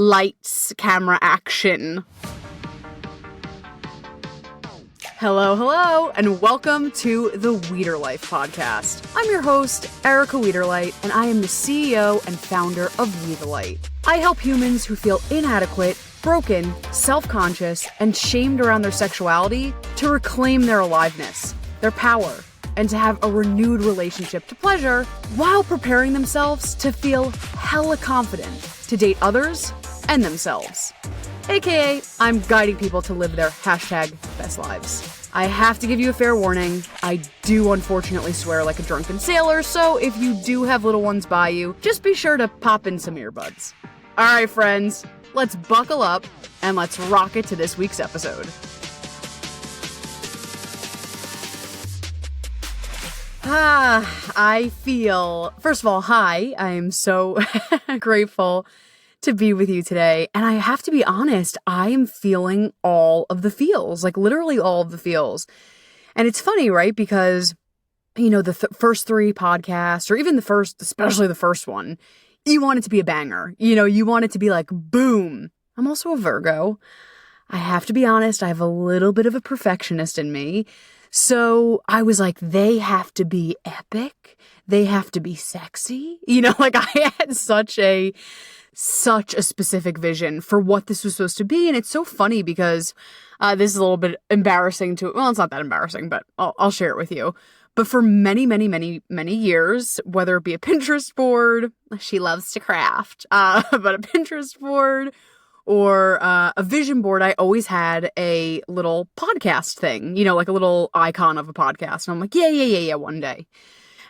Lights, camera, action. Hello, and welcome to the Weeder Life podcast. I'm your host, Erica Weederlight, and I am the CEO and founder of We the Light. I help humans who feel inadequate, broken, self-conscious, and shamed around their sexuality to reclaim their aliveness, their power, and to have a renewed relationship to pleasure while preparing themselves to feel hella confident to date others and themselves. AKA, I'm guiding people to live their #best lives. I have to give you a fair warning. I do unfortunately swear like a drunken sailor, so if you do have little ones by you, just be sure to pop in some earbuds. Alright friends, let's buckle up and let's rock it to this week's episode. I feel, first of all, hi, I am so grateful to be with you today. And I have to be honest, I am feeling all of the feels, like literally all of the feels. And it's funny, right? Because, you know, the first three podcasts, or even the first, especially the first one, you want it to be a banger. You know, you want it to be like, boom. I'm also a Virgo. I have to be honest, I have a little bit of a perfectionist in me. So I was like, they have to be epic. They have to be sexy. You know, like I had such a specific vision for what this was supposed to be. And it's so funny because this is a little bit embarrassing well, it's not that embarrassing, but I'll share it with you. But for many, many, many, many years, whether it be a Pinterest board, she loves to craft, but a Pinterest board or a vision board, I always had a little podcast thing, you know, like a little icon of a podcast. And I'm like, yeah, one day.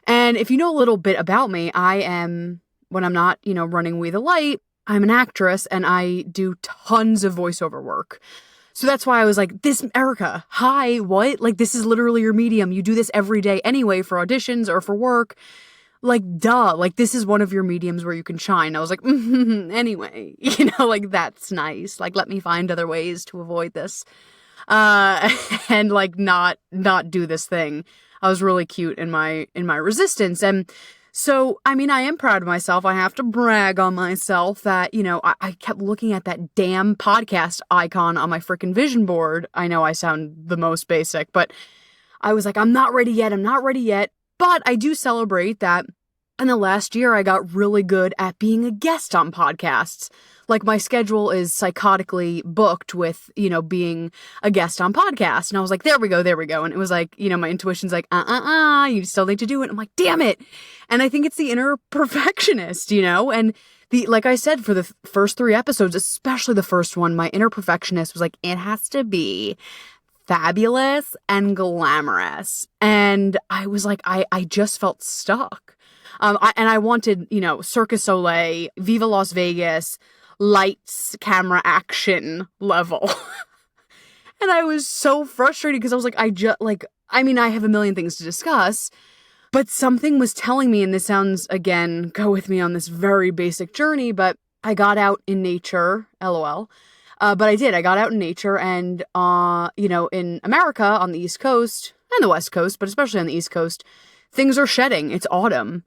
And if you know a little bit about me, I am, when I'm not, you know, running We the Light, I'm an actress and I do tons of voiceover work. So that's why I was like, this, Erica, hi, what? Like, this is literally your medium. You do this every day anyway for auditions or for work. Like, duh, like, this is one of your mediums where you can shine. I was like, anyway, you know, like, that's nice. Like, let me find other ways to avoid this. And like, not do this thing. I was really cute in my resistance. And so, I mean, I am proud of myself. I have to brag on myself that, you know, I kept looking at that damn podcast icon on my freaking vision board. I know I sound the most basic, but I was like, I'm not ready yet. But I do celebrate that in the last year, I got really good at being a guest on podcasts. Like, my schedule is psychotically booked with, you know, being a guest on podcasts. And I was like, there we go. And it was like, you know, my intuition's like, you still need to do it. I'm like, damn it. And I think it's the inner perfectionist, you know, and like I said, for the first three episodes, especially the first one, my inner perfectionist was like, it has to be fabulous and glamorous. And I was like, I just felt stuck. And I wanted, you know, Cirque du Soleil, Viva Las Vegas, lights, camera, action level. And I was so frustrated because I was like, I have a million things to discuss, but something was telling me, and this sounds, again, go with me on this very basic journey, but I got out in nature, LOL. But I did. I got out in nature and, you know, in America on the East Coast and the West Coast, but especially on the East Coast, things are shedding. It's autumn.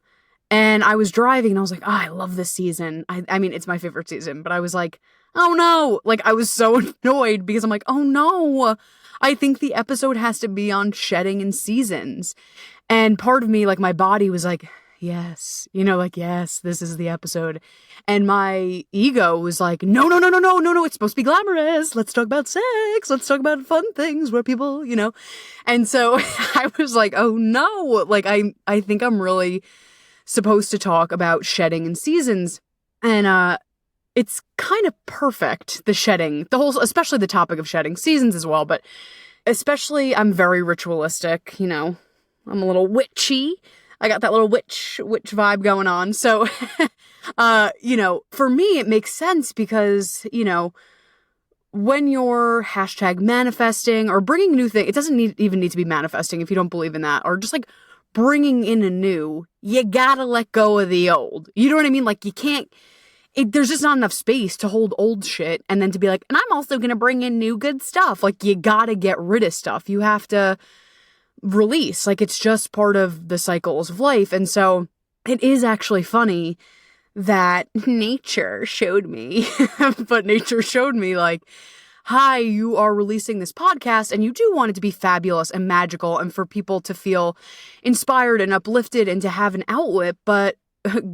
And I was driving and I was like, I love this season. I mean, it's my favorite season, but I was like, oh no. Like, I was so annoyed because I'm like, oh no. I think the episode has to be on shedding and seasons. And part of me, like, my body was like, yes, you know, like, yes, this is the episode. And my ego was like, no, it's supposed to be glamorous. Let's talk about sex. Let's talk about fun things where people, you know. And so I was like, oh no, like, I think I'm really supposed to talk about shedding and seasons. And it's kind of perfect, the shedding, especially the topic of shedding, seasons as well, but especially I'm very ritualistic, you know. I'm a little witchy. I got that little witch vibe going on. So, you know, for me, it makes sense because, you know, when you're #manifesting or bringing new things, it doesn't even need to be manifesting if you don't believe in that, or just like bringing in a new, you gotta let go of the old. You know what I mean? Like, you can't, there's just not enough space to hold old shit and then to be like, and I'm also gonna bring in new good stuff. Like, you gotta get rid of stuff. You have to release. Like, it's just part of the cycles of life. And so it is actually funny that nature showed me. But nature showed me like, hi, you are releasing this podcast and you do want it to be fabulous and magical and for people to feel inspired and uplifted and to have an outlet. But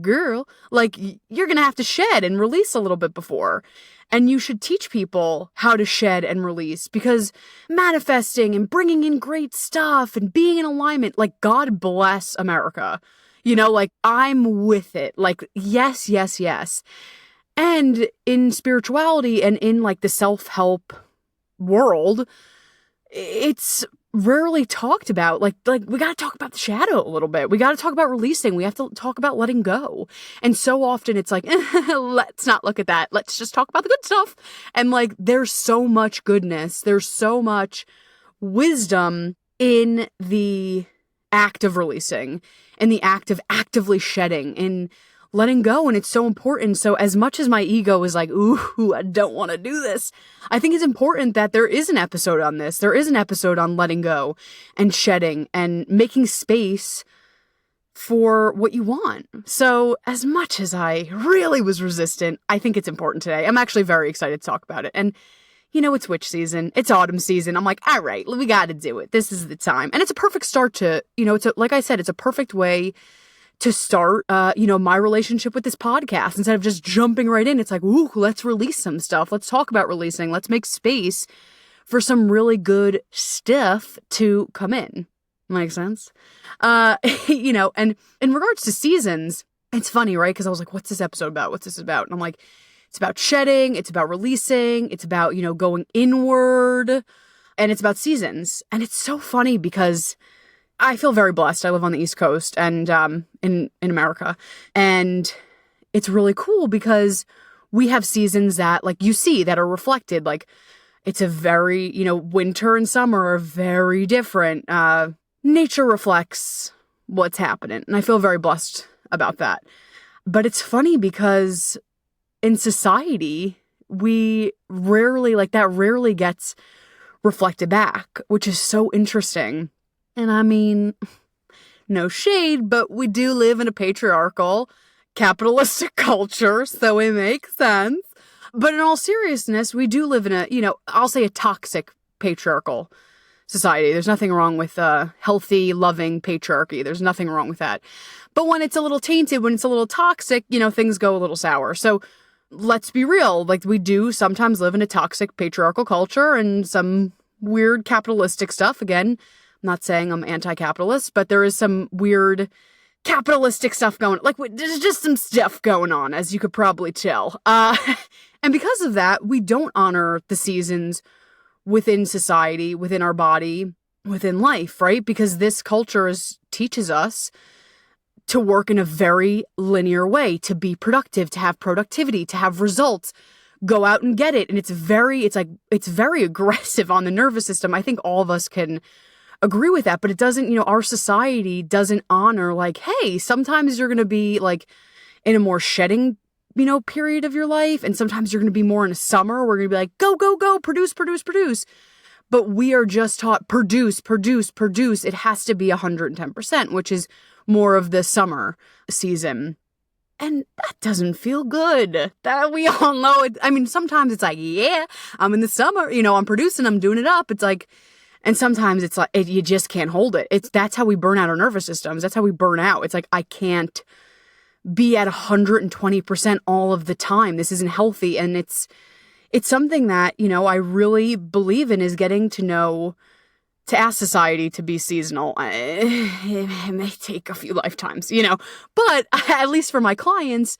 girl, like, you're going to have to shed and release a little bit before. And you should teach people how to shed and release, because manifesting and bringing in great stuff and being in alignment, like, God bless America. You know, like, I'm with it. Like, yes, yes, yes. And in spirituality and in like the self-help world, it's rarely talked about. Like we got to talk about the shadow a little bit. We got to talk about releasing. We have to talk about letting go. And so often it's like, let's not look at that. Let's just talk about the good stuff. And like, there's so much goodness. There's so much wisdom in the act of releasing, in the act of actively shedding, in letting go. And it's so important. So as much as my ego is like, ooh, I don't want to do this, I think it's important that there is an episode on this. There is an episode on letting go and shedding and making space for what you want. So as much as I really was resistant, I think it's important today. I'm actually very excited to talk about it. And you know, it's witch season. It's autumn season. I'm like, all right, we got to do it. This is the time. And it's a perfect start to, you know, like I said, it's a perfect way to start, my relationship with this podcast. Instead of just jumping right in, it's like, ooh, let's release some stuff. Let's talk about releasing. Let's make space for some really good stuff to come in. Makes sense? And in regards to seasons, it's funny, right? Because I was like, what's this episode about? What's this about? And I'm like, it's about shedding. It's about releasing. It's about, going inward. And it's about seasons. And it's so funny because I feel very blessed. I live on the East Coast and in America. And it's really cool because we have seasons that, like, you see that are reflected. Like, it's a very, winter and summer are very different. Nature reflects what's happening. And I feel very blessed about that. But it's funny because in society, we rarely, that rarely gets reflected back, which is so interesting. And I mean, no shade, but we do live in a patriarchal, capitalistic culture, so it makes sense. But in all seriousness, we do live in a, I'll say a toxic patriarchal society. There's nothing wrong with healthy, loving patriarchy. There's nothing wrong with that. But when it's a little tainted, when it's a little toxic, things go a little sour. So let's be real. Like, we do sometimes live in a toxic patriarchal culture and some weird capitalistic stuff. Again, I'm not saying I'm anti-capitalist, but there is some weird capitalistic stuff going on. Like, there's just some stuff going on, as you could probably tell. And because of that, we don't honor the seasons within society, within our body, within life, right? Because this culture teaches us to work in a very linear way, to be productive, to have productivity, to have results, go out and get it. And it's very aggressive on the nervous system. I think all of us can agree with that, but it doesn't, our society doesn't honor, like, hey, sometimes you're going to be like in a more shedding, period of your life. And sometimes you're going to be more in a summer. We're going to be like, go, go, go, produce, produce, produce. But we are just taught produce, produce, produce. It has to be 110%, which is more of the summer season. And that doesn't feel good. That we all know it. I mean, sometimes it's like, yeah, I'm in the summer, I'm producing, I'm doing it up. It's like, and sometimes it's like, you just can't hold it. That's how we burn out our nervous systems. That's how we burn out. It's like, I can't be at 120% all of the time. This isn't healthy. And it's something that, I really believe in, is getting to ask society to be seasonal. It may take a few lifetimes, but at least for my clients,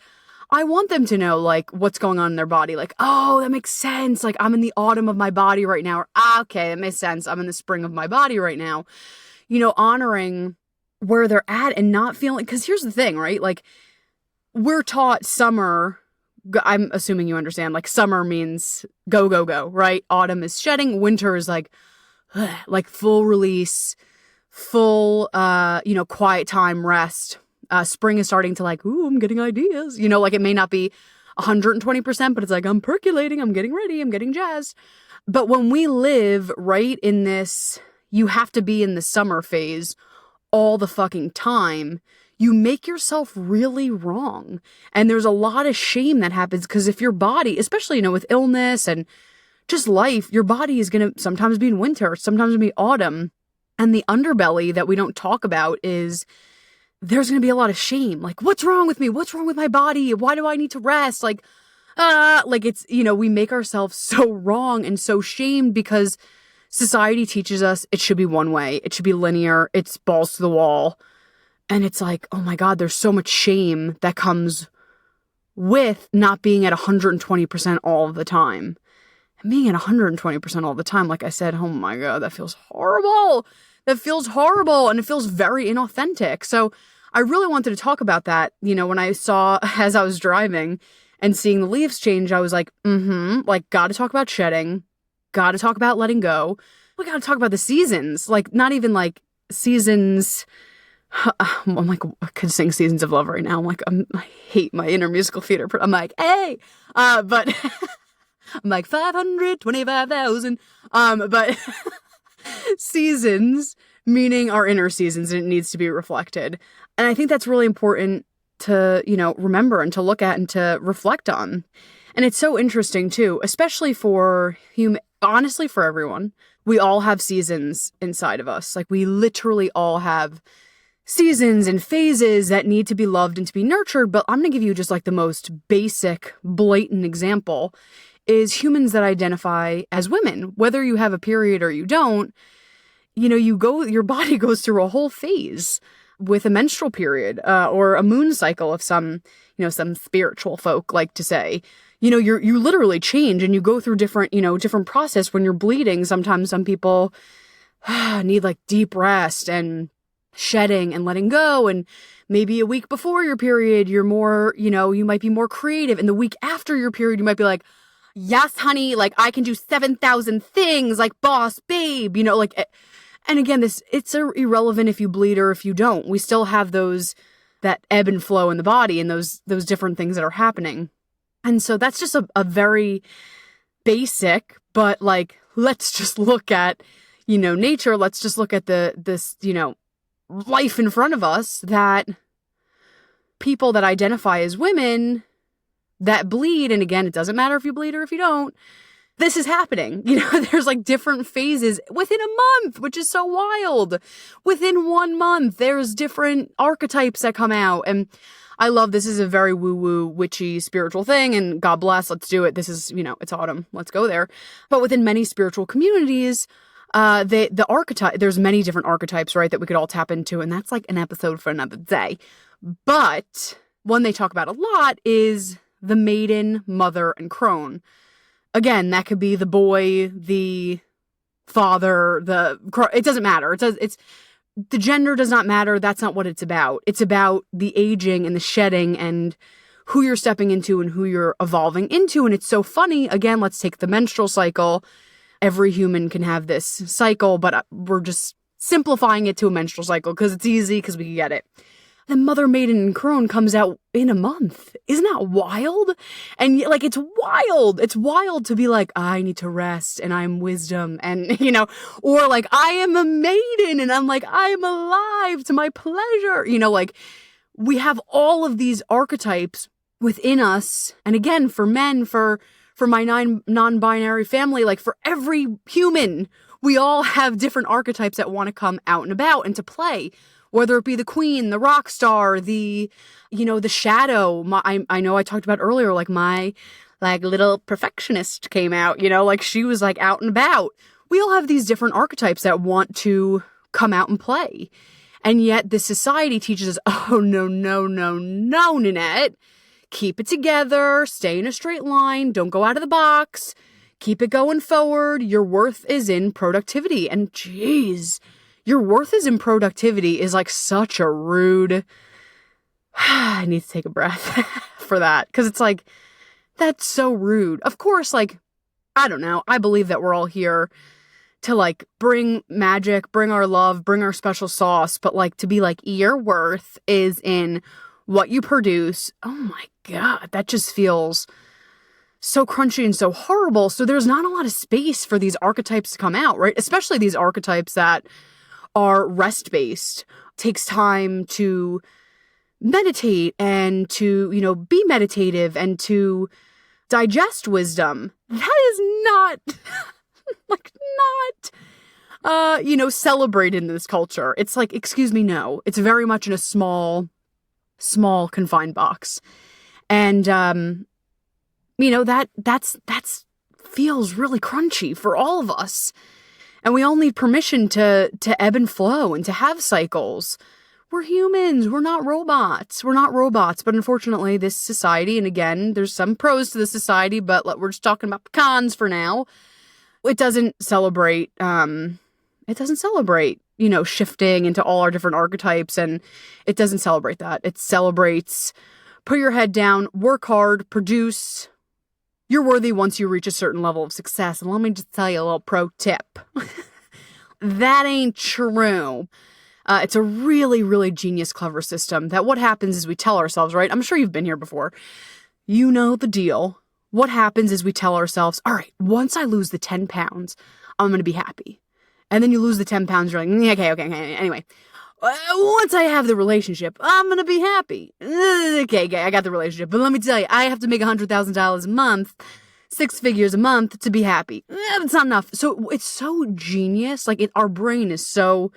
I want them to know, like, what's going on in their body. Like, oh, that makes sense. Like, I'm in the autumn of my body right now. Or, okay, that makes sense. I'm in the spring of my body right now. Honoring where they're at and not feeling, because here's the thing, right? Like, we're taught summer, I'm assuming you understand, like, summer means go, go, go, right? Autumn is shedding. Winter is like full release, full, quiet time, rest. Spring is starting to like, ooh, I'm getting ideas. Like, it may not be 120%, but it's like, I'm percolating, I'm getting ready, I'm getting jazzed. But when we live right in this, you have to be in the summer phase all the fucking time, you make yourself really wrong. And there's a lot of shame that happens because if your body, especially, with illness and just life, your body is going to sometimes be in winter, sometimes be autumn. And the underbelly that we don't talk about is there's going to be a lot of shame. Like, what's wrong with me? What's wrong with my body? Why do I need to rest? It's, we make ourselves so wrong and so shamed because society teaches us it should be one way. It should be linear. It's balls to the wall. And it's like, oh my God, there's so much shame that comes with not being at 120% all of the time. And being at 120% all the time, like I said, oh my God, that feels horrible. That feels horrible. And it feels very inauthentic. So I really wanted to talk about that. When I saw, as I was driving and seeing the leaves change, I was like, got to talk about shedding. Got to talk about letting go. We got to talk about the seasons. Like, not even like seasons. I'm like, I could sing Seasons of Love right now. I'm like, I hate my inner musical theater. I'm like, hey, but I'm like 525,000. But seasons, meaning our inner seasons, and it needs to be reflected. And I think that's really important to, remember and to look at and to reflect on. And it's so interesting too, especially for honestly, for everyone. We all have seasons inside of us. Like, we literally all have seasons and phases that need to be loved and to be nurtured. But I'm going to give you just like the most basic, blatant example is humans that identify as women. Whether you have a period or you don't, your body goes through a whole phase with a menstrual period or a moon cycle of some spiritual folk like to say. You literally change and you go through different process when you're bleeding. Sometimes some people need like deep rest and shedding and letting go. And maybe a week before your period, you're more, you might be more creative. And the week after your period, you might be like, yes, honey, like I can do 7,000 things like boss babe, and again, it's irrelevant if you bleed or if you don't. We still have that ebb and flow in the body and those different things that are happening. And so that's just a very basic, but like, let's just look at, nature. Let's just look at this life in front of us, that people that identify as women that bleed. And again, it doesn't matter if you bleed or if you don't. This is happening. There's like different phases within a month, which is so wild. Within 1 month, there's different archetypes that come out. And I love, this is a very woo-woo, witchy, spiritual thing. And God bless, let's do it. This is, it's autumn. Let's go there. But within many spiritual communities, the archetype, there's many different archetypes, right, that we could all tap into. And that's like an episode for another day. But one they talk about a lot is the maiden, mother, and crone. Again, that could be the boy, the father, it doesn't matter. It's the gender does not matter. That's not what it's about. It's about the aging and the shedding and who you're stepping into and who you're evolving into. And it's so funny. Again, let's take the menstrual cycle. Every human can have this cycle, but we're just simplifying it to a menstrual cycle because it's easy, because we can get it. The mother, maiden, and crone comes out in a month. Isn't that wild? And like, it's wild. It's wild to be like, I need to rest and I'm wisdom and, or like, I am a maiden and I'm like, I'm alive to my pleasure. Like, we have all of these archetypes within us. And again, for men, for my non-binary family, like for every human, we all have different archetypes that want to come out and about and to play. Whether it be the queen, the rock star, the shadow. I know I talked about earlier, like my little perfectionist came out, like she was like out and about. We all have these different archetypes that want to come out and play. And yet this society teaches us, oh, no, Nanette. Keep it together, stay in a straight line, don't go out of the box, keep it going forward. Your worth is in productivity. And geez, your worth is in productivity is like such a rude, I need to take a breath for that. Because it's like, that's so rude. Of course, like, I don't know. I believe that we're all here to like bring magic, bring our love, bring our special sauce. But like to be like, your worth is in what you produce. Oh my God, that just feels so crunchy and so horrible. So there's not a lot of space for these archetypes to come out, right? Especially these archetypes that are rest-based. Takes time to meditate and to, be meditative and to digest wisdom. That is not, celebrated in this culture. It's like, excuse me, no. It's very much in a small confined box. And, that's feels really crunchy for all of us. And we all need permission to ebb and flow and to have cycles. We're humans. We're not robots. But unfortunately, this society, and again, there's some pros to the society, but we're just talking about the cons for now. It doesn't celebrate, shifting into all our different archetypes, and it doesn't celebrate that. It celebrates put your head down, work hard, produce. You're worthy once you reach a certain level of success. And let me just tell you a little pro tip. That ain't true. It's a really, really genius, clever system that what happens is we tell ourselves, right? I'm sure you've been here before. You know the deal. What happens is we tell ourselves, all right, once I lose the 10 pounds, I'm going to be happy. And then you lose the 10 pounds, you're like, okay. Anyway, once I have the relationship, I'm going to be happy. Okay, I got the relationship. But let me tell you, I have to make $100,000 a month, 6 figures a month to be happy. That's not enough. So it's so genius. Our brain is so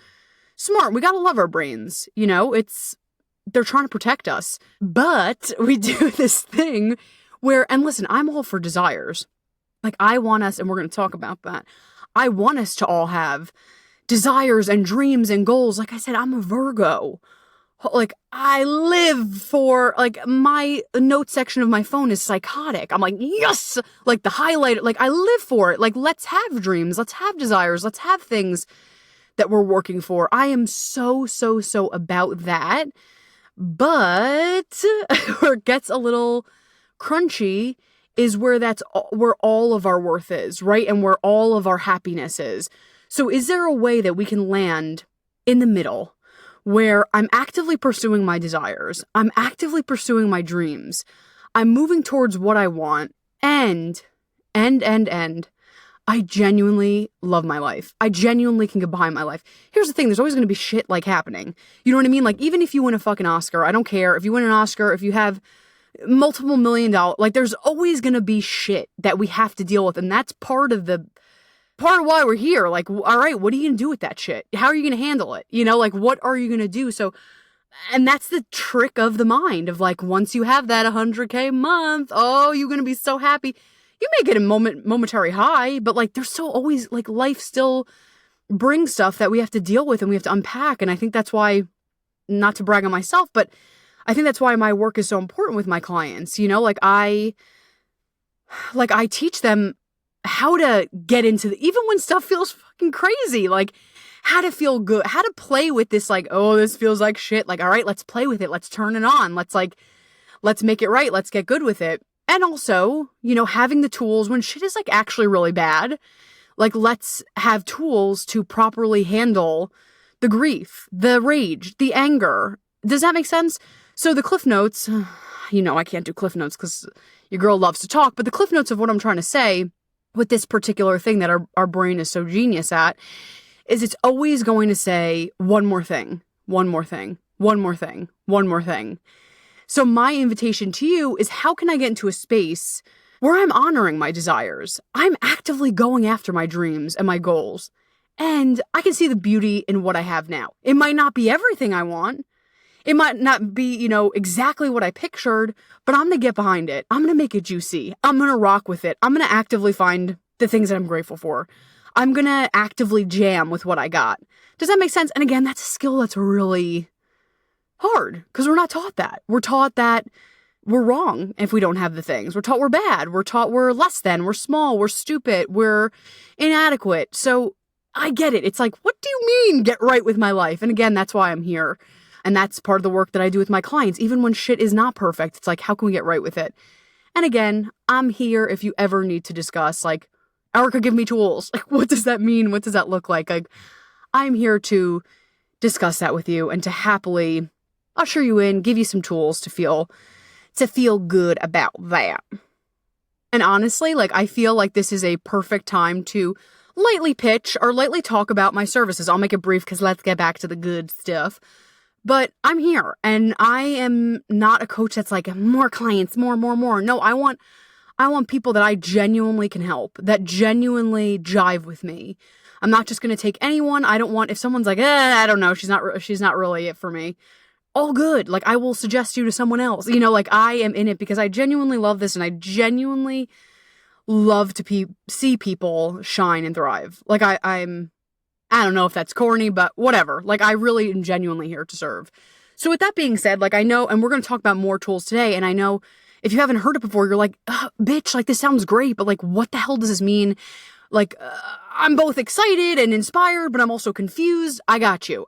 smart. We got to love our brains. They're trying to protect us. But we do this thing where, and listen, I'm all for desires. I want us, and we're going to talk about that. I want us to all have desires and dreams and goals. Like I said, I'm a Virgo. I live for, my note section of my phone is psychotic. I'm like, yes! The highlighter, I live for it. Let's have dreams. Let's have desires. Let's have things that we're working for. I am so about that. But where it gets a little crunchy is where where all of our worth is, right? And where all of our happiness is. So is there a way that we can land in the middle where I'm actively pursuing my desires, I'm actively pursuing my dreams, I'm moving towards what I want, and I genuinely love my life. I genuinely can get behind my life. Here's the thing, there's always going to be shit happening. You know what I mean? Even if you win a fucking Oscar, I don't care. If you win an Oscar, if you have multiple $1 million, there's always going to be shit that we have to deal with. And that's part of why we're here. All right, what are you going to do with that shit? How are you going to handle it? What are you going to do? So, and that's the trick of the mind of once you have that 100K a month, oh, you're going to be so happy. You may get a momentary high, but there's still always life still brings stuff that we have to deal with and we have to unpack. And I think that's why, not to brag on myself, but I think that's why my work is so important with my clients. I teach them how to get into even when stuff feels fucking crazy, how to feel good, how to play with this, oh, this feels like shit. All right, let's play with it. Let's turn it on. Let's make it right. Let's get good with it. And also, having the tools when shit is actually really bad, let's have tools to properly handle the grief, the rage, the anger. Does that make sense? So the Cliff Notes, I can't do Cliff Notes because your girl loves to talk, but the Cliff Notes of what I'm trying to say with this particular thing that our brain is so genius at is it's always going to say one more thing, one more thing, one more thing, one more thing. So my invitation to you is how can I get into a space where I'm honoring my desires? I'm actively going after my dreams and my goals. And I can see the beauty in what I have now. It might not be everything I want. It might not be, exactly what I pictured, but I'm going to get behind it. I'm going to make it juicy. I'm going to rock with it. I'm going to actively find the things that I'm grateful for. I'm going to actively jam with what I got. Does that make sense? And again, that's a skill that's really hard because we're not taught that. We're taught that we're wrong if we don't have the things. We're taught we're bad. We're taught we're less than. We're small. We're stupid. We're inadequate. So I get it. It's what do you mean get right with my life? And again, that's why I'm here. And that's part of the work that I do with my clients. Even when shit is not perfect, it's how can we get right with it? And again, I'm here if you ever need to discuss, Erica, give me tools. What does that mean? What does that look like? I'm here to discuss that with you and to happily usher you in, give you some tools to feel good about that. And honestly, I feel this is a perfect time to lightly pitch or lightly talk about my services. I'll make it brief because let's get back to the good stuff. But I'm here, and I am not a coach that's like, more clients, more. No, I want people that I genuinely can help, that genuinely jive with me. I'm not just going to take anyone. I don't want, if someone's like, I don't know, she's not really it for me. All good. Like, I will suggest you to someone else. Like, I am in it because I genuinely love this, and I genuinely love to see people shine and thrive. Like, I don't know if that's corny, but whatever. Like, I really am genuinely here to serve. So with that being said, like, I know, and we're going to talk about more tools today, and I know if you haven't heard it before, you're like, bitch, like, this sounds great, but like, what the hell does this mean? Like, I'm both excited and inspired, but I'm also confused. I got you.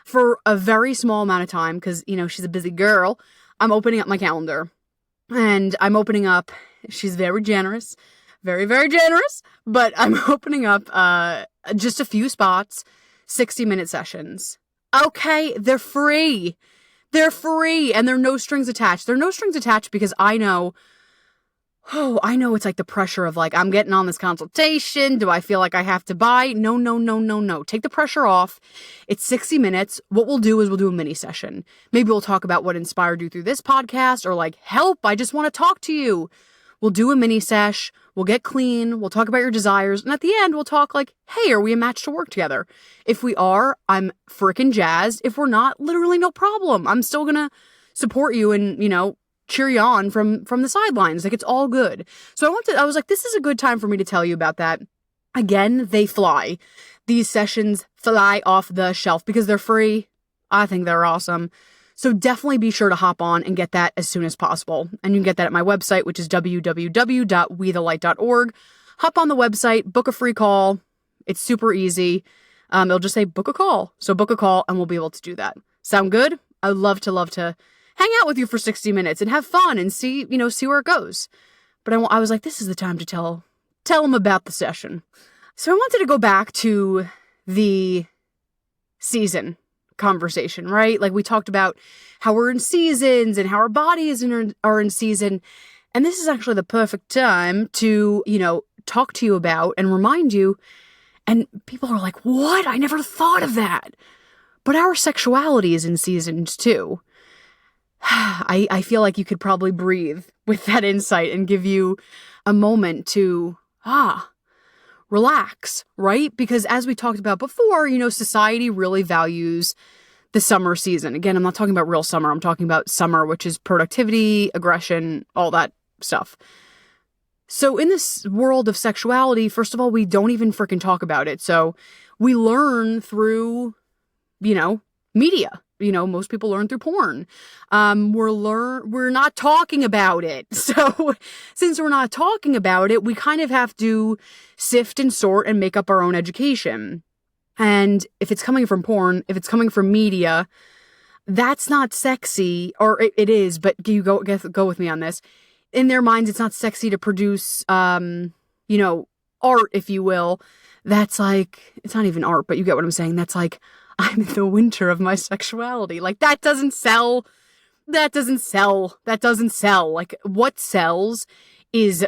For a very small amount of time, because, she's a busy girl, I'm opening up my calendar. And I'm opening up, she's very generous, very, very generous, but I'm opening up just a few spots, 60-minute sessions. Okay, they're free. They're free, and they're no strings attached. They're no strings attached because I know it's like the pressure of like, I'm getting on this consultation. Do I feel like I have to buy? No. Take the pressure off. It's 60 minutes. What we'll do is we'll do a mini session. Maybe we'll talk about what inspired you through this podcast, or like, help, I just want to talk to you. We'll do a mini sesh. We'll get clean. We'll talk about your desires. And at the end, we'll talk like, hey, are we a match to work together? If we are, I'm freaking jazzed. If we're not, literally no problem. I'm still going to support you and, cheer you on from the sidelines. Like, it's all good. So I was like, this is a good time for me to tell you about that. Again, they fly. These sessions fly off the shelf because they're free. I think they're awesome. So definitely be sure to hop on and get that as soon as possible. And you can get that at my website, which is www.wethelight.org. Hop on the website, book a free call. It's super easy. It'll just say book a call. So book a call and we'll be able to do that. Sound good? I'd love to hang out with you for 60 minutes and have fun and see where it goes. But I was like, this is the time to tell them about the session. So I wanted to go back to the season conversation, right? Like, we talked about how we're in seasons and how our bodies are in season. And this is actually the perfect time to, talk to you about and remind you. And people are like, what? I never thought of that. But our sexuality is in seasons too. I feel like you could probably breathe with that insight and give you a moment to, relax, right? Because as we talked about before, society really values the summer season. Again, I'm not talking about real summer. I'm talking about summer, which is productivity, aggression, all that stuff. So in this world of sexuality, first of all, we don't even freaking talk about it. So we learn through, media. Most people learn through porn. We're not talking about it. So since we're not talking about it, we kind of have to sift and sort and make up our own education. And if it's coming from porn, if it's coming from media, that's not sexy, or it is, but you go with me on this. In their minds, it's not sexy to produce, art, if you will. That's like, it's not even art, but you get what I'm saying. That's like, I'm in the winter of my sexuality. Like, that doesn't sell. Like, what sells is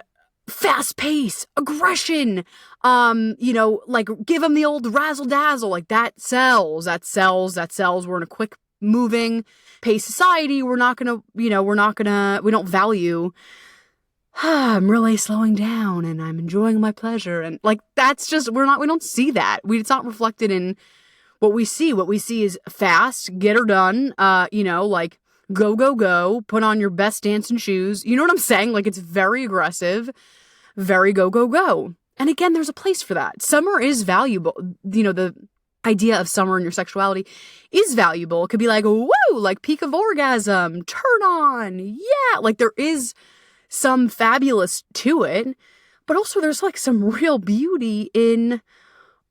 fast pace, aggression, like, give them the old razzle dazzle. Like, that sells. We're in a quick moving pace society. We don't value, I'm really slowing down and I'm enjoying my pleasure. And like, that's just, we don't see that. It's not reflected in what we see. What we see is fast, get her done, like, go, put on your best dancing shoes. You know what I'm saying? Like, it's very aggressive, very go. And again, there's a place for that. Summer is valuable. The idea of summer and your sexuality is valuable. It could be like, woo, like peak of orgasm, turn on. Yeah. Like, there is some fabulous to it, but also there's like some real beauty in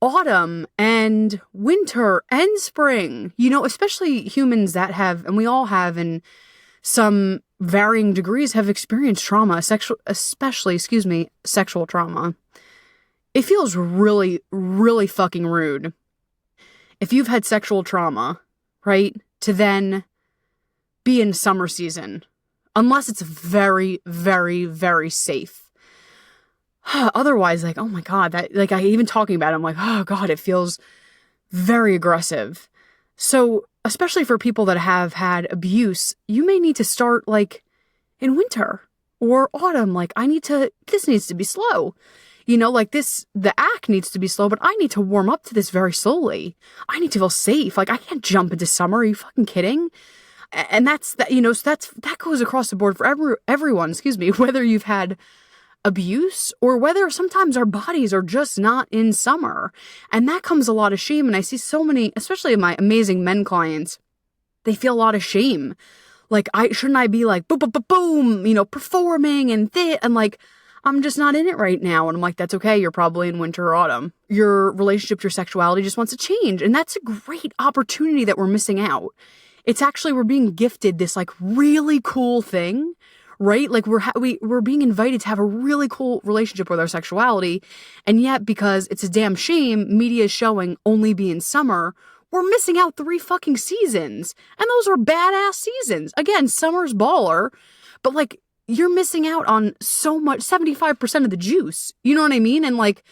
autumn and winter and spring, especially humans that have, and we all have in some varying degrees, have experienced trauma, sexual trauma. It feels really, really fucking rude if you've had sexual trauma, right, to then be in summer season, unless it's very, very, very safe. Otherwise, like, oh my God, that, like, even talking about it, I'm like, oh God, it feels very aggressive. So, especially for people that have had abuse, you may need to start like in winter or autumn. Like, this needs to be slow. Like the act needs to be slow, but I need to warm up to this very slowly. I need to feel safe. Like, I can't jump into summer. Are you fucking kidding? And that's that, so that goes across the board for everyone, whether you've had abuse or whether sometimes our bodies are just not in summer. And that comes a lot of shame. And I see so many, especially my amazing men clients, they feel a lot of shame. Like, shouldn't I be like, boom, boom, boom, boom, performing and like, I'm just not in it right now. And I'm like, that's okay. You're probably in winter or autumn. Your relationship to your sexuality just wants to change. And that's a great opportunity that we're missing out. It's actually, we're being gifted this like really cool thing, right? Like we're being invited to have a really cool relationship with our sexuality. And yet, because it's a damn shame, media is showing only be in summer, we're missing out 3 fucking seasons. And those are badass seasons. Again, summer's baller, but like, you're missing out on so much, 75% of the juice. You know what I mean? And like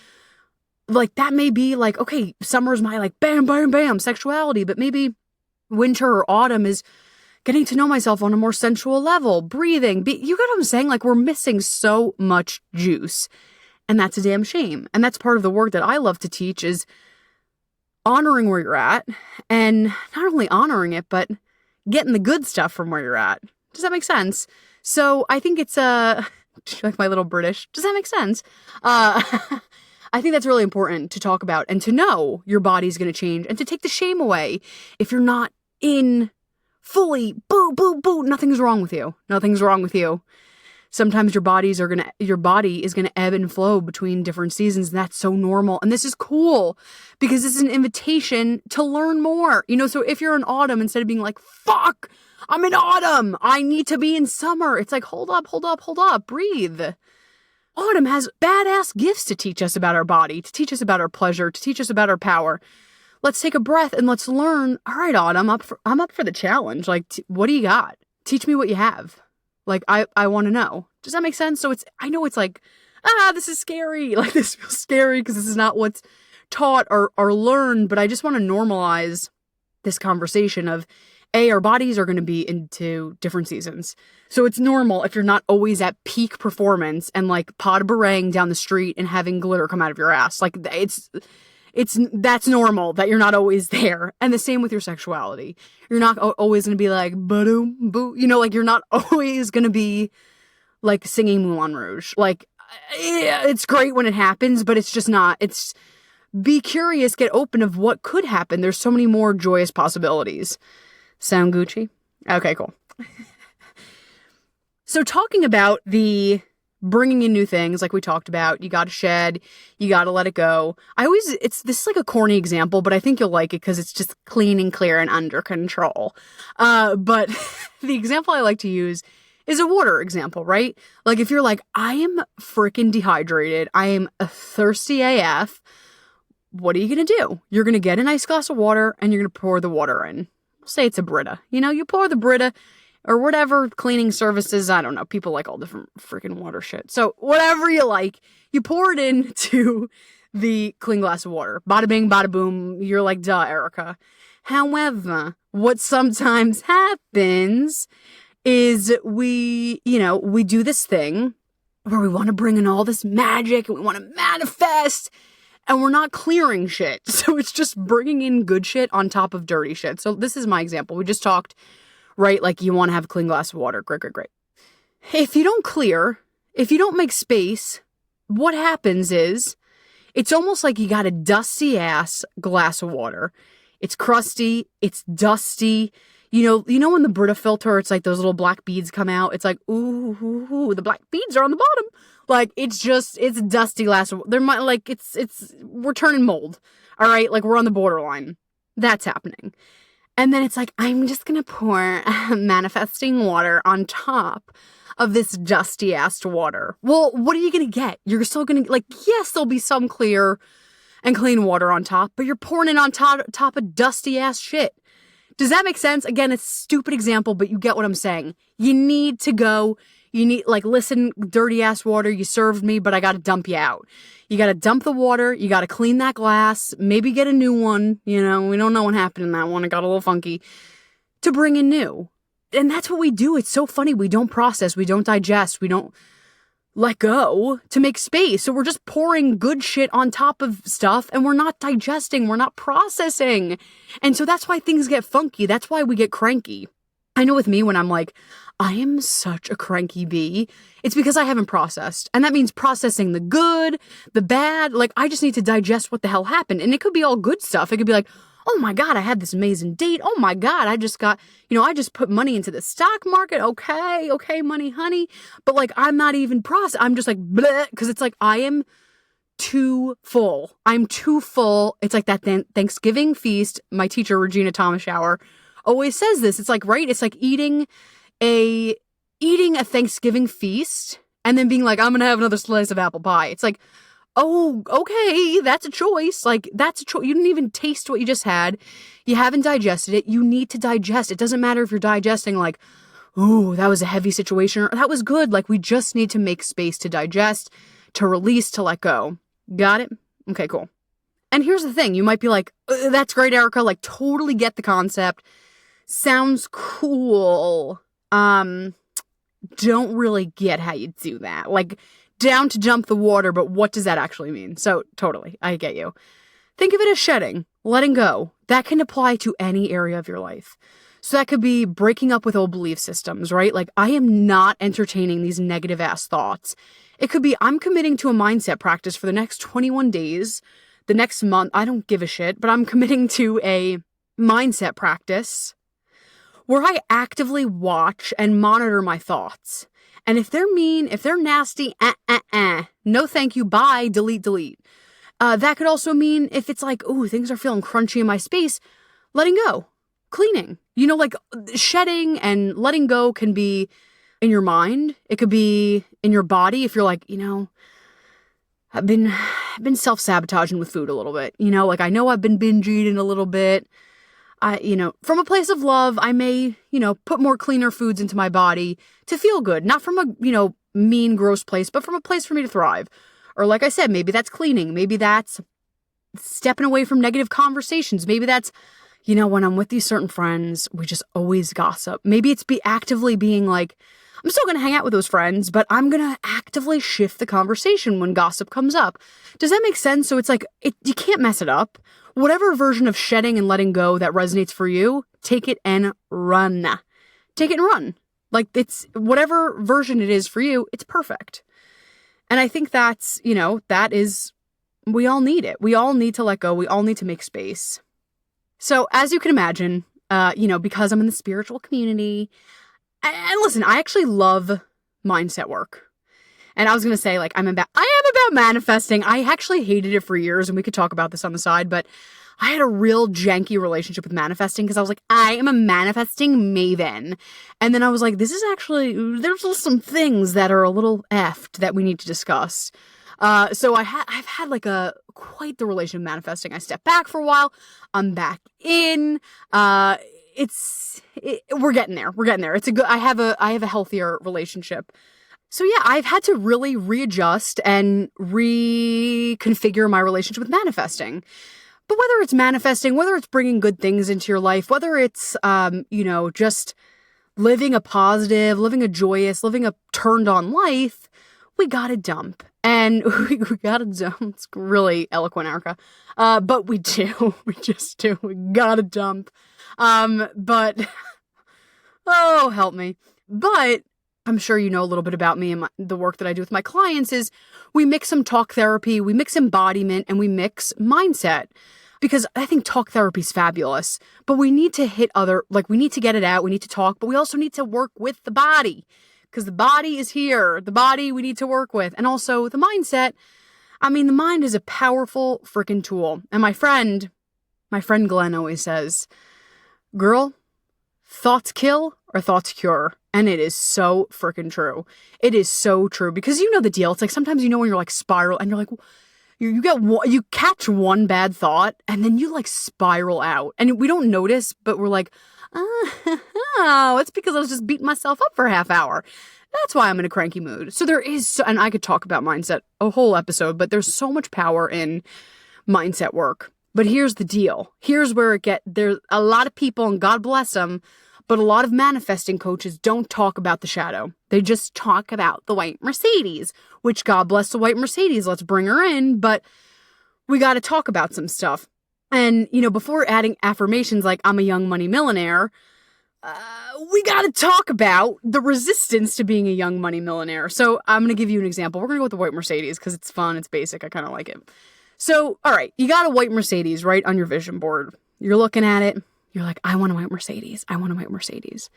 that may be like, okay, summer's my like bam, bam, bam sexuality, but maybe winter or autumn is getting to know myself on a more sensual level, breathing. You get what I'm saying? Like, we're missing so much juice, and that's a damn shame. And that's part of the work that I love to teach is honoring where you're at, and not only honoring it, but getting the good stuff from where you're at. Does that make sense? So I think it's like my little British. Does that make sense? I think that's really important to talk about and to know your body's going to change and to take the shame away. If you're not in fully, boo, boo, boo, nothing's wrong with you. Nothing's wrong with you. Sometimes your body is going to ebb and flow between different seasons. And that's so normal. And this is cool because this is an invitation to learn more. So if you're in autumn, instead of being like, fuck, I'm in autumn, I need to be in summer. It's like, hold up, breathe. Autumn has badass gifts to teach us about our body, to teach us about our pleasure, to teach us about our power. Let's take a breath and let's learn. All right, Autumn, I'm up for the challenge. Like, what do you got? Teach me what you have. Like, I want to know. Does that make sense? So I know it's like, this is scary. Like, this feels scary because this is not what's taught or learned, but I just want to normalize this conversation of, our bodies are going to be into different seasons. So it's normal if you're not always at peak performance and like pod barang down the street and having glitter come out of your ass. Like that's normal that you're not always there. And the same with your sexuality. You're not always going to be like, ba-doom, boo. Like you're not always going to be like singing Moulin Rouge. Like, yeah, it's great when it happens, but it's just not. It's be curious, get open of what could happen. There's so many more joyous possibilities. Sound Gucci? Okay, cool. So talking about the bringing in new things, like we talked about, you got to shed, you got to let it go. This is like a corny example, but I think you'll like it because it's just clean and clear and under control. But the example I like to use is a water example, right? Like if you're like, I am freaking dehydrated, I am a thirsty AF, what are you going to do? You're going to get a nice glass of water and you're going to pour the water in. Say it's a Brita. You pour the Brita or whatever cleaning services. I don't know. People like all different freaking water shit. So whatever you like, you pour it into the clean glass of water. Bada bing, bada boom. You're like, duh, Erica. However, what sometimes happens is we do this thing where we want to bring in all this magic and we want to manifest. And we're not clearing shit. So it's just bringing in good shit on top of dirty shit. So this is my example. We just talked, right? Like you want to have a clean glass of water. Great. If you don't clear, if you don't make space, what happens is it's almost like you got a dusty ass glass of water. It's crusty. It's dusty. You know when the Brita filter, it's like those little black beads come out. It's like, ooh, the black beads are on the bottom. Like, it's a dusty glass of, we're turning mold. All right. Like we're on the borderline. That's happening. And then it's like, I'm just going to pour manifesting water on top of this dusty ass water. Well, what are you going to get? You're still going to yes, there'll be some clear and clean water on top, but you're pouring it on top of dusty ass shit. Does that make sense? Again, it's a stupid example, but you get what I'm saying. You need to go, You need, like, listen, dirty ass water, you served me, but I got to dump you out. You got to dump the water. You got to clean that glass, maybe get a new one. We don't know what happened in that one. It got a little funky, to bring in new. And that's what we do. It's so funny. We don't process. We don't digest. We don't let go to make space. So we're just pouring good shit on top of stuff, and we're not digesting. We're not processing. And so that's why things get funky. That's why we get cranky. I know with me, when I'm like, I am such a cranky bee, it's because I haven't processed. And that means processing the good, the bad. Like, I just need to digest what the hell happened. And it could be all good stuff. It could be like, oh my God, I had this amazing date. Oh my God, I just got, I just put money into the stock market. Okay, money, honey. But like, I'm not even processed. I'm just like, bleh, because it's like, I am too full. I'm too full. It's like that Thanksgiving feast. My teacher, Regina Thomas-Shower, always says this. It's like, right? It's like eating a Thanksgiving feast and then being like, I'm going to have another slice of apple pie. It's like, oh, okay, that's a choice. Like, that's a choice. You didn't even taste what you just had. You haven't digested it. You need to digest. It doesn't matter if you're digesting like, ooh, that was a heavy situation, or that was good. Like, we just need to make space to digest, to release, to let go. Got it? Okay, cool. And here's the thing. You might be like, that's great, Erica. Like, totally get the concept. Sounds cool. Don't really get how you do that. Like, down to jump the water, but what does that actually mean? So, totally, I get you. Think of it as shedding, letting go. That can apply to any area of your life. So that could be breaking up with old belief systems, right? Like, I am not entertaining these negative ass thoughts. It could be, I'm committing to a mindset practice for the next 21 days, the next month. I don't give a shit, but I'm committing to a mindset practice where I actively watch and monitor my thoughts. And if they're mean, if they're nasty, no thank you, bye, delete. That could also mean if it's like, ooh, things are feeling crunchy in my space, letting go, cleaning. Like, shedding and letting go can be in your mind. It could be in your body if you're like, I've been self-sabotaging with food a little bit. Like, I know I've been binge eating a little bit. From a place of love, I may, put more cleaner foods into my body to feel good. Not from a, mean, gross place, but from a place for me to thrive. Or like I said, maybe that's cleaning. Maybe that's stepping away from negative conversations. Maybe that's, when I'm with these certain friends, we just always gossip. Maybe it's actively being like, I'm still going to hang out with those friends, but I'm going to actively shift the conversation when gossip comes up. Does that make sense? So it's like, you can't mess it up. Whatever version of shedding and letting go that resonates for you, take it and run. Take it and run. Like, it's whatever version it is for you, it's perfect. And I think that's, that is, we all need it. We all need to let go. We all need to make space. So as you can imagine, because I'm in the spiritual community, and listen, I actually love mindset work. And I was going to say, like, I am about manifesting. I actually hated it for years, and we could talk about this on the side, but I had a real janky relationship with manifesting because I was like, I am a manifesting maven. And then I was like, there's some things that are a little effed that we need to discuss. So I've had like quite the relation of manifesting. I stepped back for a while. I'm back in. We're getting there. It's I have a healthier relationship. So yeah, I've had to really readjust and reconfigure my relationship with manifesting. But whether it's manifesting, whether it's bringing good things into your life, whether it's, just living a positive, living a joyous, living a turned on life, we gotta dump. And we gotta dump. It's really eloquent, Erica. But we do. We just do. We gotta dump. But, oh, help me. But I'm sure you know a little bit about me and the work that I do with my clients is we mix some talk therapy, we mix embodiment, and we mix mindset. Because I think talk therapy is fabulous, but we need to we need to get it out, we need to talk, but we also need to work with the body. Because the body is here, the body we need to work with. And also the mindset, the mind is a powerful freaking tool. And my friend Glenn always says, girl, thoughts kill or thoughts cure. And it is so freaking true. It is so true because you know the deal. It's like sometimes when you're like spiral and you're like, you catch one bad thought and then you like spiral out and we don't notice, but we're like, oh, it's because I was just beating myself up for a half hour. That's why I'm in a cranky mood. So there is, and I could talk about mindset a whole episode, but there's so much power in mindset work. But here's the deal. Here's where there's a lot of people, and God bless them, but a lot of manifesting coaches don't talk about the shadow. They just talk about the white Mercedes, which God bless the white Mercedes. Let's bring her in. But we got to talk about some stuff. And, before adding affirmations like I'm a young money millionaire, we got to talk about the resistance to being a young money millionaire. So I'm going to give you an example. We're going to go with the white Mercedes because it's fun. It's basic. I kind of like it. So, all right, you got a white Mercedes right on your vision board. You're looking at it. You're like, I want a white Mercedes. I want a white Mercedes.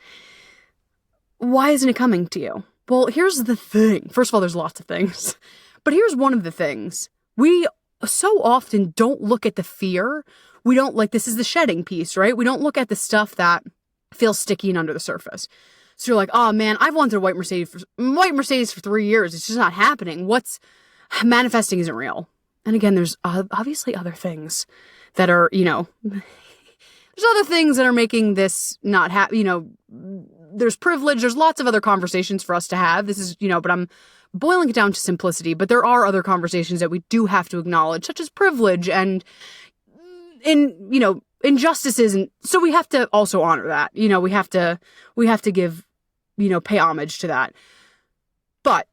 Why isn't it coming to you? Well, here's the thing. First of all, there's lots of things. But here's one of the things. We so often don't look at the fear. We don't this is the shedding piece, right? We don't look at the stuff that feels sticky and under the surface. So you're like, oh man, I've wanted a white Mercedes for 3 years. It's just not happening. Manifesting isn't real. And again, there's obviously other things that are, there's other things that are making this not happen. There's privilege. There's lots of other conversations for us to have. This is, but I'm boiling it down to simplicity. But there are other conversations that we do have to acknowledge, such as privilege and injustices. And so we have to also honor that. We have to give, pay homage to that. But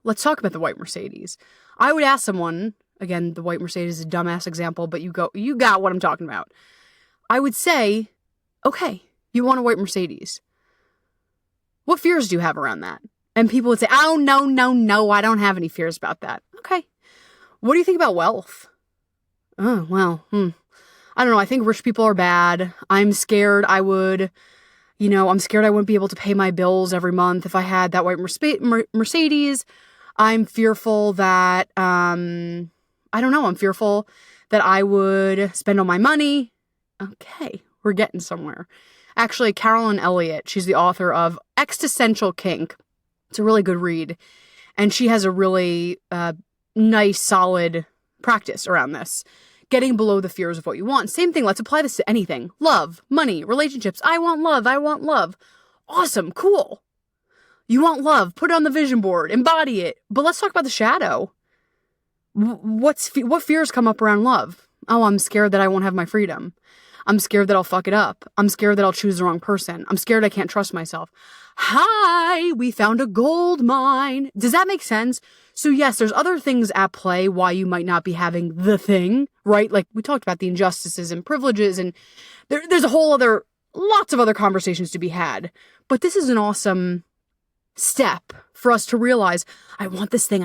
let's talk about the white Mercedes. I would ask someone, again, the white Mercedes is a dumbass example, but you got what I'm talking about. I would say, okay, you want a white Mercedes. What fears do you have around that? And people would say, oh, no, I don't have any fears about that. Okay. What do you think about wealth? Oh, well, I don't know. I think rich people are bad. I'm scared I'm scared I wouldn't be able to pay my bills every month if I had that white Mercedes. I'm fearful that, I'm fearful that I would spend all my money. Okay, we're getting somewhere. Actually, Carolyn Elliott, she's the author of Existential Kink. It's a really good read. And she has a really nice, solid practice around this. Getting below the fears of what you want. Same thing, let's apply this to anything. Love, money, relationships. I want love. Awesome, cool. You want love, put it on the vision board, embody it. But let's talk about the shadow. What fears come up around love? Oh, I'm scared that I won't have my freedom. I'm scared that I'll fuck it up. I'm scared that I'll choose the wrong person. I'm scared I can't trust myself. Hi, we found a gold mine. Does that make sense? So yes, there's other things at play why you might not be having the thing, right? Like we talked about the injustices and privileges, and there's lots of other conversations to be had. But this is an awesome step for us to realize, I want this thing.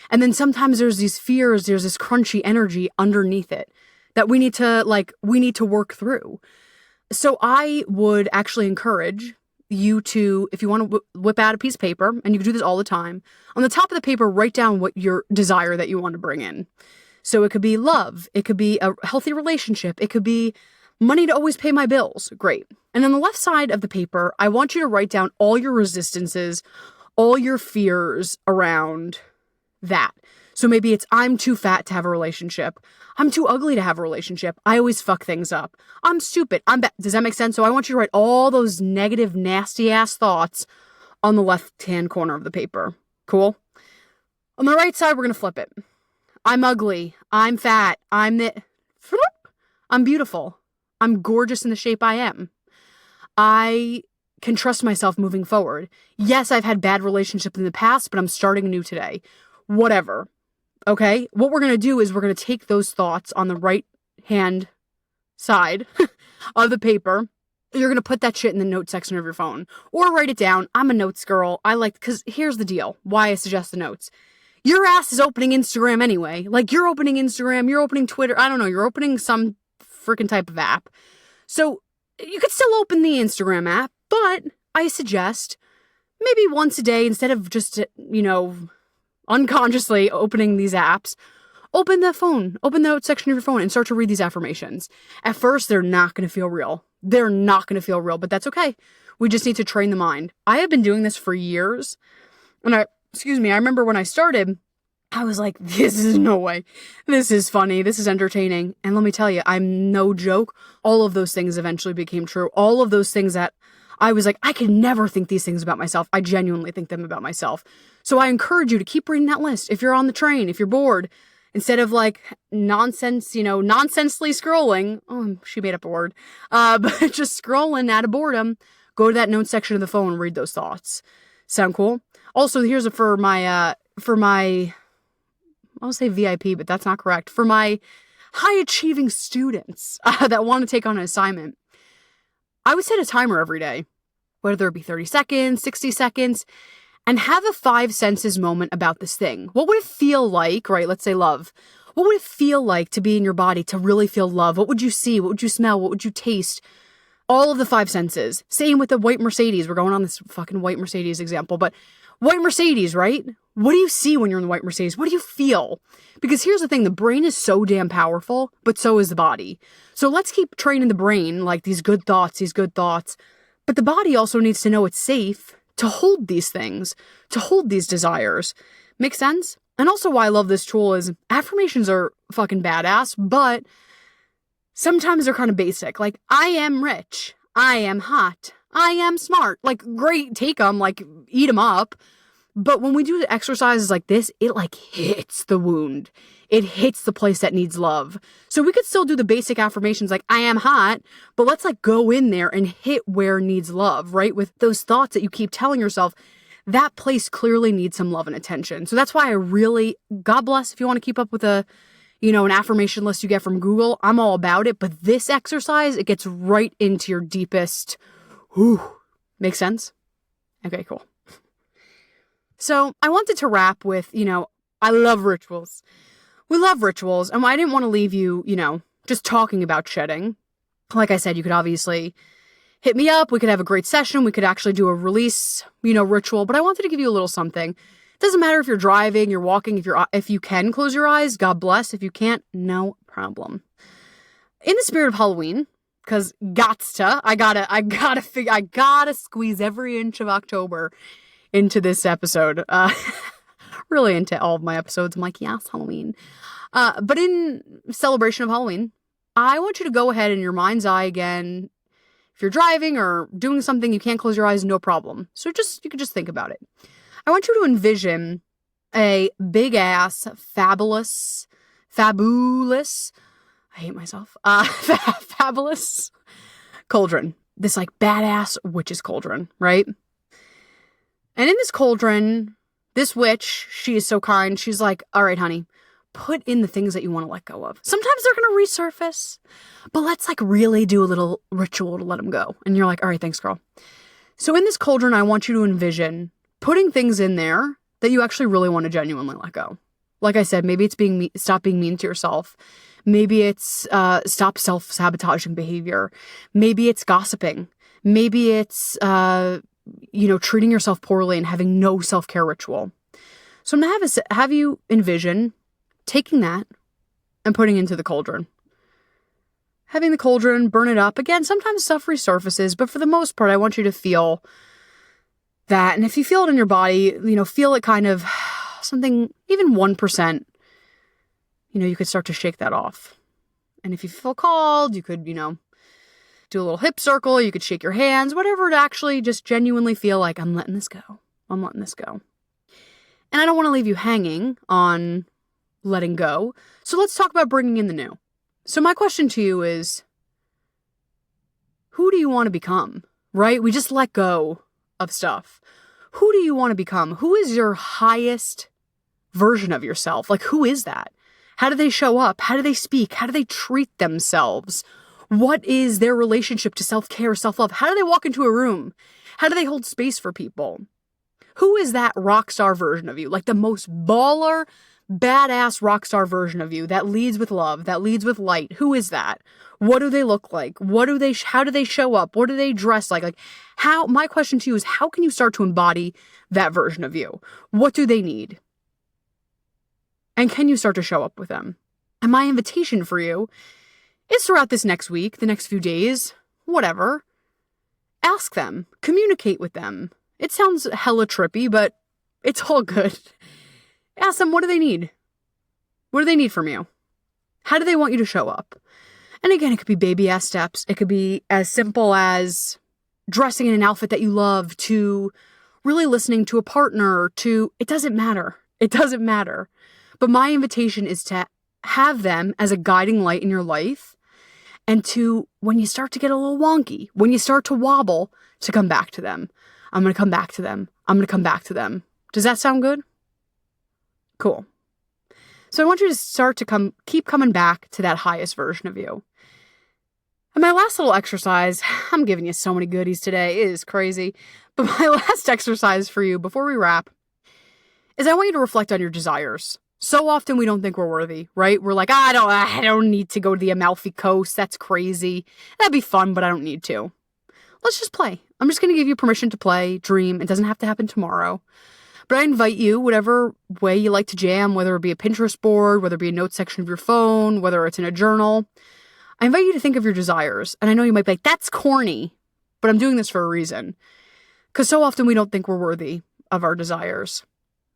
And then sometimes there's these fears, there's this crunchy energy underneath it that we need to work through. So I would actually encourage you to, if you want to whip out a piece of paper, and you can do this all the time, on the top of the paper, write down what your desire that you want to bring in. So it could be love. It could be a healthy relationship. It could be money to always pay my bills. Great. And on the left side of the paper, I want you to write down all your resistances, all your fears around that. So maybe it's, I'm too fat to have a relationship. I'm too ugly to have a relationship. I always fuck things up. I'm stupid. I'm bad. Does that make sense? So I want you to write all those negative, nasty ass thoughts on the left-hand corner of the paper. Cool? On the right side, we're going to flip it. I'm ugly. I'm fat. I'm beautiful. I'm gorgeous in the shape I am. I can trust myself moving forward. Yes, I've had bad relationships in the past, but I'm starting new today. Whatever. Okay? What we're going to do is we're going to take those thoughts on the right-hand side of the paper. You're going to put that shit in the note section of your phone. Or write it down. I'm a notes girl. Because here's the deal. Why I suggest the notes. Your ass is opening Instagram anyway. You're opening Instagram, you're opening Twitter. I don't know. You're opening some freaking type of app. So you could still open the Instagram app, but I suggest maybe once a day, instead of just, unconsciously opening these apps, open the phone, open the note section of your phone and start to read these affirmations. At first, they're not going to feel real. But that's okay. We just need to train the mind. I have been doing this for years. And I remember when I started, I was like, this is no way. This is funny. This is entertaining. And let me tell you, I'm no joke. All of those things eventually became true. All of those things that I was like, I could never think these things about myself. I genuinely think them about myself. So I encourage you to keep reading that list. If you're on the train, if you're bored, instead of like nonsensely scrolling, oh, she made up a word, but just scrolling out of boredom, go to that notes section of the phone and read those thoughts. Sound cool? Also, here's for my, I'll say VIP, but that's not correct. For my high achieving students that want to take on an assignment, I would set a timer every day, whether it be 30 seconds, 60 seconds, and have a 5 senses moment about this thing. What would it feel like, right? Let's say love. What would it feel like to be in your body, to really feel love? What would you see? What would you smell? What would you taste? All of the 5 senses. Same with the white Mercedes. We're going on this fucking white Mercedes example, but white Mercedes, right? What do you see when you're in the white Mercedes? What do you feel? Because here's the thing, the brain is so damn powerful, but so is the body. So let's keep training the brain, like these good thoughts. But the body also needs to know it's safe to hold these things, to hold these desires. Make sense? And also why I love this tool is affirmations are fucking badass, but sometimes they're kind of basic. Like, I am rich. I am hot. I am smart. Like, great, take them, like, eat them up. But when we do exercises like this, it like hits the wound. It hits the place that needs love. So we could still do the basic affirmations like, I am hot, but let's like go in there and hit where needs love, right? With those thoughts that you keep telling yourself, that place clearly needs some love and attention. So that's why I really, God bless, if you want to keep up with an affirmation list you get from Google, I'm all about it. But this exercise, it gets right into your deepest, make sense? Okay, cool. So I wanted to wrap with, I love rituals. We love rituals. And I didn't want to leave you, just talking about shedding. Like I said, you could obviously hit me up. We could have a great session. We could actually do a release, ritual. But I wanted to give you a little something. It doesn't matter if you're driving, you're walking, if you can close your eyes, God bless. If you can't, no problem. In the spirit of Halloween, because I gotta squeeze every inch of October into this episode, really into all of my episodes. I'm like, yes, Halloween. But in celebration of Halloween, I want you to go ahead in your mind's eye again. If you're driving or doing something, you can't close your eyes, no problem. So you could just think about it. I want you to envision a big ass, fabulous, I hate myself, fabulous cauldron. This like badass witch's cauldron, right? And in this cauldron, this witch, she is so kind. She's like, all right, honey, put in the things that you want to let go of. Sometimes they're going to resurface, but let's like really do a little ritual to let them go. And you're like, all right, thanks, girl. So in this cauldron, I want you to envision putting things in there that you actually really want to genuinely let go. Like I said, maybe it's stop being mean to yourself. Maybe it's stop self-sabotaging behavior. Maybe it's gossiping. Maybe it's treating yourself poorly and having no self-care ritual. So I'm going to have you envision taking that and putting it into the cauldron. Having the cauldron, burn it up. Again, sometimes stuff resurfaces, but for the most part, I want you to feel that. And if you feel it in your body, feel it kind of something, even 1%, you could start to shake that off. And if you feel called, you could, do a little hip circle, you could shake your hands, whatever to actually just genuinely feel like, I'm letting this go. I'm letting this go. And I don't want to leave you hanging on letting go. So let's talk about bringing in the new. So my question to you is, who do you want to become, right? We just let go of stuff. Who do you want to become? Who is your highest version of yourself? Like, who is that? How do they show up? How do they speak? How do they treat themselves? What is their relationship to self-care, self-love? How do they walk into a room? How do they hold space for people? Who is that rock star version of you? Like the most baller, badass rock star version of you that leads with love, that leads with light. Who is that? What do they look like? How do they show up? What do they dress like? My question to you is, how can you start to embody that version of you? What do they need? And can you start to show up with them? And my invitation for you is throughout this next week, the next few days, whatever, ask them, communicate with them. It sounds hella trippy, but it's all good. Ask them, what do they need? What do they need from you? How do they want you to show up? And again, it could be baby-ass steps. It could be as simple as dressing in an outfit that you love to really listening to a partner to, it doesn't matter. It doesn't matter. But my invitation is to have them as a guiding light in your life, and to, when you start to get a little wonky, when you start to wobble, to come back to them. I'm going to come back to them. I'm going to come back to them. Does that sound good? Cool. So I want you to start to keep coming back to that highest version of you. And my last little exercise, I'm giving you so many goodies today. It is crazy. But my last exercise for you before we wrap is I want you to reflect on your desires. So often we don't think we're worthy, right? We're like, I don't need to go to the Amalfi Coast. That's crazy. That'd be fun, but I don't need to. Let's just play. I'm just going to give you permission to play, dream. It doesn't have to happen tomorrow. But I invite you, whatever way you like to jam, whether it be a Pinterest board, whether it be a note section of your phone, whether it's in a journal, I invite you to think of your desires. And I know you might be like, that's corny, but I'm doing this for a reason. Because so often we don't think we're worthy of our desires.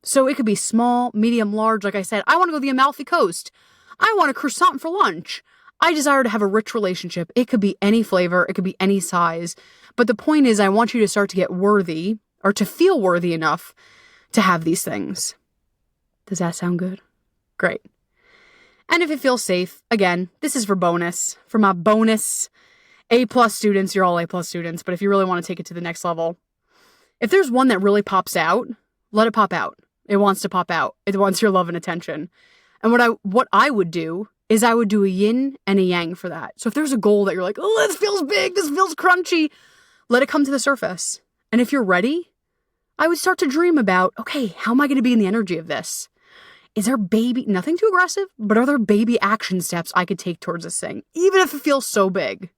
So it could be small, medium, large. Like I said, I want to go to the Amalfi Coast. I want a croissant for lunch. I desire to have a rich relationship. It could be any flavor. It could be any size. But the point is, I want you to start to get worthy, or to feel worthy enough to have these things. Does that sound good? Great. And if it feels safe, again, this is for bonus. For my bonus A+ students, you're all A+ students. But if you really want to take it to the next level, if there's one that really pops out, let it pop out. It wants to pop out. It wants your love and attention. And what I would do is I would do a yin and a yang for that. So if there's a goal that you're like, oh, this feels big, this feels crunchy, let it come to the surface. And if you're ready, I would start to dream about, okay, how am I going to be in the energy of this? Is there nothing too aggressive, but are there baby action steps I could take towards this thing, even if it feels so big?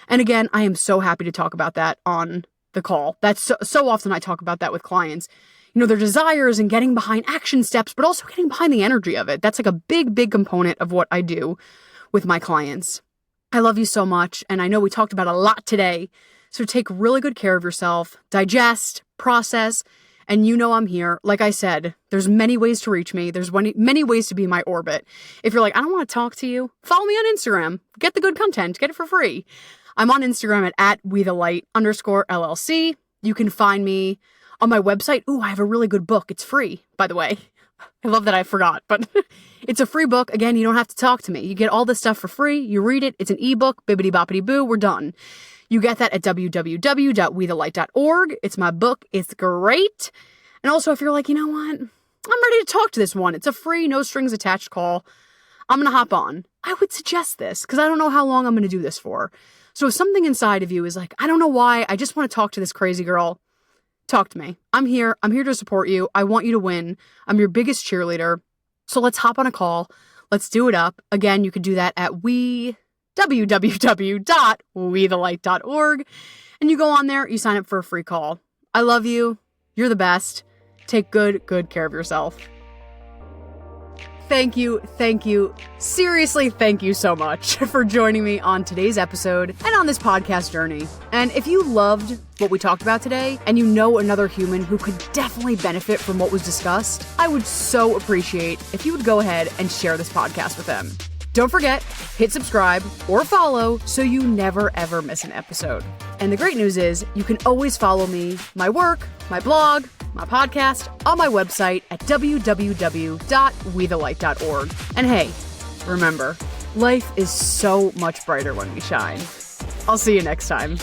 And again, I am so happy to talk about that on the call. That's so often I talk about that with clients. Their desires and getting behind action steps, but also getting behind the energy of it. That's like a big, big component of what I do with my clients. I love you so much. And I know we talked about a lot today. So take really good care of yourself, digest, process, and I'm here. Like I said, there's many ways to reach me. There's many ways to be in my orbit. If you're like, I don't want to talk to you, follow me on Instagram. Get the good content. Get it for free. I'm on Instagram at @WeTheLight_LLC. You can find me on my website. Ooh, I have a really good book. It's free, by the way. I love that I forgot, but it's a free book. Again, you don't have to talk to me. You get all this stuff for free. You read it. It's an ebook. Bibbidi boppity boo. We're done. You get that at www.wethelight.org. It's my book. It's great. And also, if you're like, you know what? I'm ready to talk to this one. It's a free, no strings attached call. I'm going to hop on. I would suggest this because I don't know how long I'm going to do this for. So if something inside of you is like, I don't know why, I just want to talk to this crazy girl, talk to me. I'm here. I'm here to support you. I want you to win. I'm your biggest cheerleader. So let's hop on a call. Let's do it up. Again, you could do that at www.wethelight.org. And you go on there, you sign up for a free call. I love you. You're the best. Take good care of yourself. Thank you. Seriously, thank you so much for joining me on today's episode and on this podcast journey. And if you loved what we talked about today and you know another human who could definitely benefit from what was discussed, I would so appreciate if you would go ahead and share this podcast with them. Don't forget, hit subscribe or follow so you never ever miss an episode. And the great news is you can always follow me, my work, my blog, my podcast on my website at www.wethelight.org. And hey, remember, life is so much brighter when we shine. I'll see you next time.